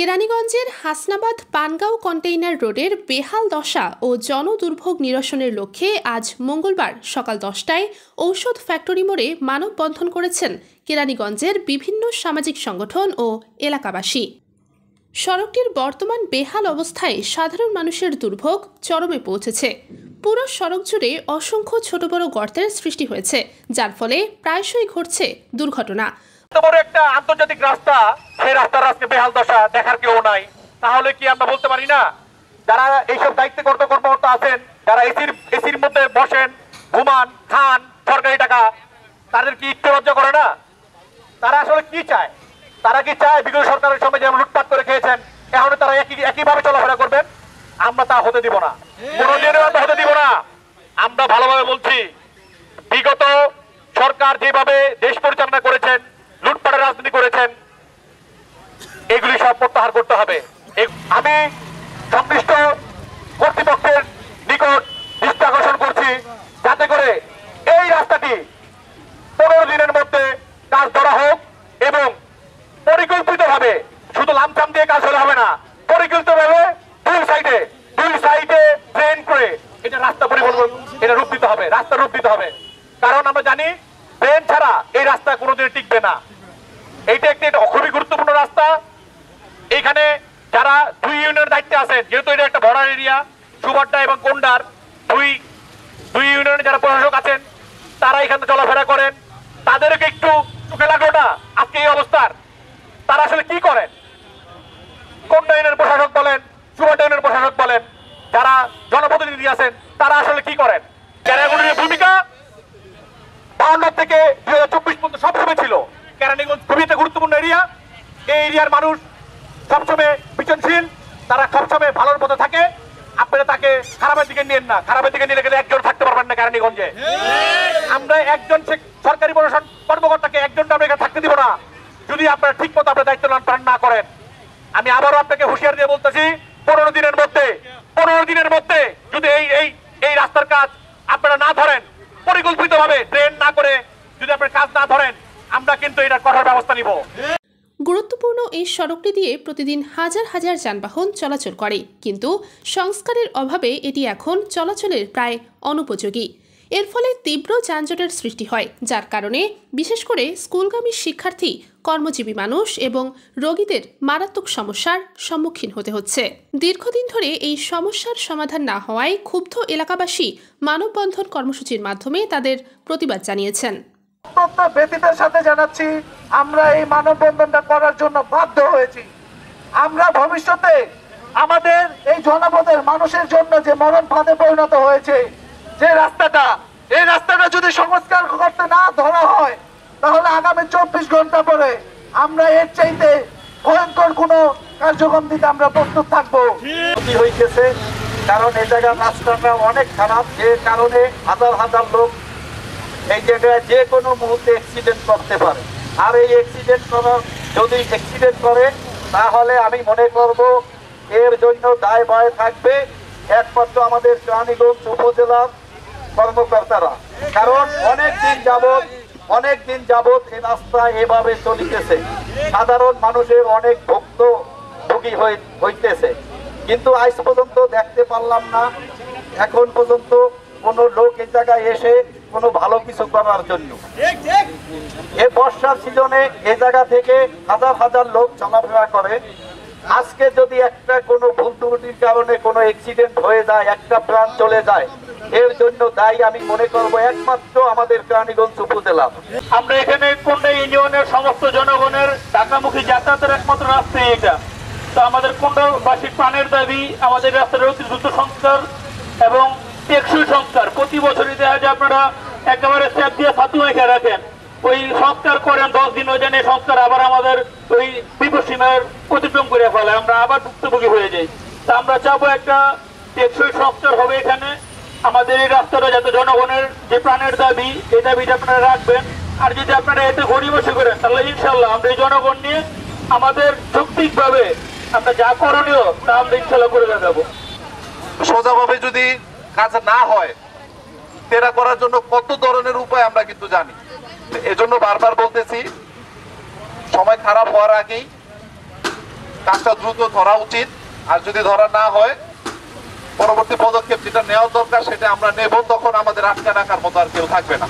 কেরানীগঞ্জের হাসনাবাদ পানগাঁও কন্টেইনার রোডের বেহাল দশা ও জনদুর্ভোগ নিরসনের লক্ষ্যে আজ মঙ্গলবার সকাল 10টায় ঔষধ ফ্যাক্টরি মোড়ে মানববন্ধন করেছেন কেরানীগঞ্জের বিভিন্ন সামাজিক সংগঠন ও এলাকাবাসী। সড়কটির বর্তমান বেহাল অবস্থায় সাধারণ মানুষের দুর্ভোগ চরমে পৌঁছেছে। পুরো সড়ক জুড়ে অসংখ্য ছোট বড় গর্তের সৃষ্টি হয়েছে, যার ফলে প্রায়শই ঘটছে দুর্ঘটনা। একটা আন্তর্জাতিক রাস্তা, সেই রাস্তার আজকে বেহাল দশা, দেখার কেউ নাই। তাহলে কি আমরা বলতে পারি না যারা এইসব দায়িত্বে কর্মকর্তা আছেন, যারা এসির মধ্যে বসেন, ঘুমান, খান সরকারি টাকা, তাদের কি একটু লজ্জা করে না? তারা আসলে কি চায়? তারা কি চায় বিগত সরকারের সময় যেমন লুটপাট করে খেয়েছেন, এখন তারা একইভাবে চলাফেরা করবেন? আমরা তা হতে দিব না, কোনোদিনও আমরা হতে দিব না। আমরা ভালোভাবে বলছি, বিগত সরকার যেভাবে দেশ পরিচালনা করেছেন, লুটপাটের রাজনীতি করেছেন, এগুলি সব প্রত্যাহার করতে হবে। আমি সংশ্লিষ্ট কর্তৃপক্ষের নিকট দৃষ্টি আকর্ষণ করছি, যাতে করে এই রাস্তাটি 15 দিনের মধ্যে কাজ ধরা হোক এবং পরিকল্পিতভাবে, শুধু লামসাম দিয়ে কাজ হলে হবে না, পরিকল্পিতভাবে দুই সাইডে ড্রেন করে এটা রাস্তা পরিবর্তন, এটা রূপ দিতে হবে, রাস্তা রূপ দিতে হবে। কারণ আমরা জানি ড্রেন ছাড়া এই রাস্তা কোনোদিন টিকবে না। এইটা একটি খুবই গুরুত্বপূর্ণ রাস্তা। এখানে যারা দুই ইউনিয়নের দায়িত্বে আছেন, যেহেতু এটা একটা বর্ডার এরিয়া, সুবাড্ডা এবং কোন্ডার, দুই ইউনিয়নের যারা প্রশাসক আছেন, তারা এখানে চলাফেরা করেন, তাদেরকে একটু চোখে লাগলো না আজকে এই অবস্থার? তারা আসলে কি করেন? কোন্ডা ইউনিয়নের প্রশাসক বলেন, সুবাড্ডা ইউনিয়নের প্রশাসক বলেন, যারা জনপ্রতিনিধি আছেন, তারা আসলে কি করেন? কেরানীগঞ্জের ভূমিকা 52 থেকে 2024 পর্যন্ত সবসময় ছিল। কেরানীগঞ্জ খুবই একটা গুরুত্বপূর্ণ এরিয়া। এই এরিয়ার মানুষ সবসময় বিচনশীল, তারা সবসময় ভালোর মতো থাকে। আপনারা তাকে খারাপের দিকে নিয়েন না, খারাপের দিকে নিয়ে গেলে একজন থাকতে পারবেন না কেরানীগঞ্জে। আমরা একজন সরকারি প্রশাসন কর্মকর্তাকে একজনটা আমরা এখানে থাকতে দিব না, যদি আপনারা ঠিক মতো আপনার দায়িত্ব পালন না করেন। আমি আবারও আপনাকে হুঁশিয়ার দিয়ে বলতেছি, 15 দিনের মধ্যে যদি এই রাস্তার কাজ আপনারা না ধরেন, পরিকল্পিতভাবে ড্রেন না করে যদি আপনার কাজ না ধরেন, আমরা কিন্তু এটা কঠোর ব্যবস্থা নিব। গুরুত্বপূর্ণ এই সড়কটি দিয়ে প্রতিদিন হাজার হাজার যানবাহন চলাচল করে, কিন্তু সংস্কারের অভাবে এটি এখন চলাচলের প্রায় অনুপযোগী। এর ফলে তীব্র যানজটের সৃষ্টি হয়, যার কারণে বিশেষ করে স্কুলগামী শিক্ষার্থী, কর্মজীবী মানুষ এবং রোগীদের মারাত্মক সমস্যার সম্মুখীন হতে হচ্ছে। দীর্ঘদিন ধরে এই সমস্যার সমাধান না হওয়ায় ক্ষুব্ধ এলাকাবাসী মানববন্ধন কর্মসূচির মাধ্যমে তাদের প্রতিবাদ জানিয়েছেন। ব্যক্তিদের সাথে জানাচ্ছি, আমরা এই মানববন্ধনটা করার জন্য বাধ্য হয়েছি। আমরা ভবিষ্যতে আমাদের এই জনপদের মানুষের জন্য যে মরণ ফাঁদে পরিণত হয়েছে, যে এই রাস্তাটা যদি সংস্কার করতে না ধরা হয়, তাহলে আগামী 24 ঘন্টা পরে আমরা এর চাইতে ভয়ঙ্কর কোনো কার্যক্রম দিতে আমরা প্রস্তুত থাকবো। হইতেছে কারণ এই জায়গার রাস্তাটা অনেক খারাপ, যে কারণে হাজার হাজার লোক এই জায়গায় যে কোনো মুহূর্তে অ্যাক্সিডেন্ট করতে পারে। আর এই যদি অ্যাক্সিডেন্ট করে, তাহলে আমি মনে করব এর জন্য দায় ভয় থাকবে একমাত্র আমাদের কেরানীগঞ্জ উপজেলার কর্মকর্তারা। কারণ অনেক দিন যাবত এই রাস্তা এভাবে চলিতেছে, সাধারণ মানুষের অনেক ভুক্তভোগী হইতেছে, কিন্তু আজ পর্যন্ত দেখতে পারলাম না এখন পর্যন্ত কোনো লোক এই জায়গায় এসে কোনো ভালো কিছু করার জন্য। এই বর্ষার সিজনে এই জায়গা থেকে হাজার হাজার লোক চলাফেরা করে। আজকে যদি একটা কোনো ভুল ত্রুটির কারণে কোনো অ্যাক্সিডেন্ট হয়ে যায়, একটা প্রাণ চলে যায়, এর জন্য দায়ী আমি মনে করব একমাত্র আমাদের কেরানীগঞ্জ উপজেলা। আমরা এখানে কোন্ডা ইউনিয়নের সমস্ত জনগণের ঢাকামুখী যাতায়াতের একমাত্র রাস্তা এটা। তো আমাদের কোন্ডাবাসীর প্রাণের দাবি আমাদের রাস্তার অতি দ্রুত সংস্কার এবং টেকসই সংস্কার। প্রতি বছরই দেখা যায় আপনারা একেবারে স্যাপ দিয়ে ছাতু মেখে রাখেন, ওই সংস্কার করেন 10 দিন, ওই জন্য সংস্কার আবার আমাদের ওই বিপদসীমার অতিক্রম করে ফেলে, আমরা আবার ভুক্তভোগী হয়ে যাই। তা আমরা চাবো একটা টেকসই সংস্কার হবে এখানে। আমাদের এই রাস্তাটা যাতে জনগণের যে প্রাণের দাবি, এই দাবিটা আপনারা রাখবেন। আর যদি আপনারা এতে গড়িমসি করেন, তাহলে ইনশাল্লাহ আমরা এই জনগণ নিয়ে আমাদের যৌক্তিকভাবে আমরা যা করণীয় তা আমরা ইনশাল্লাহ করে দেখাবো। সোজাভাবে যদি কাজ না হয়, তেরা করার জন্য কত ধরনের উপায় আমরা কিন্তু জানি। এজন্য বারবার বলতেছি, সময় খারাপ হওয়ার আগেই কাজটা দ্রুত ধরা উচিত। আর যদি ধরা না হয়, পরবর্তী পদক্ষেপ যেটা নেওয়া দরকার সেটা আমরা নেব, তখন আমাদের আটকে রাখার মতো আর কেউ থাকবে না।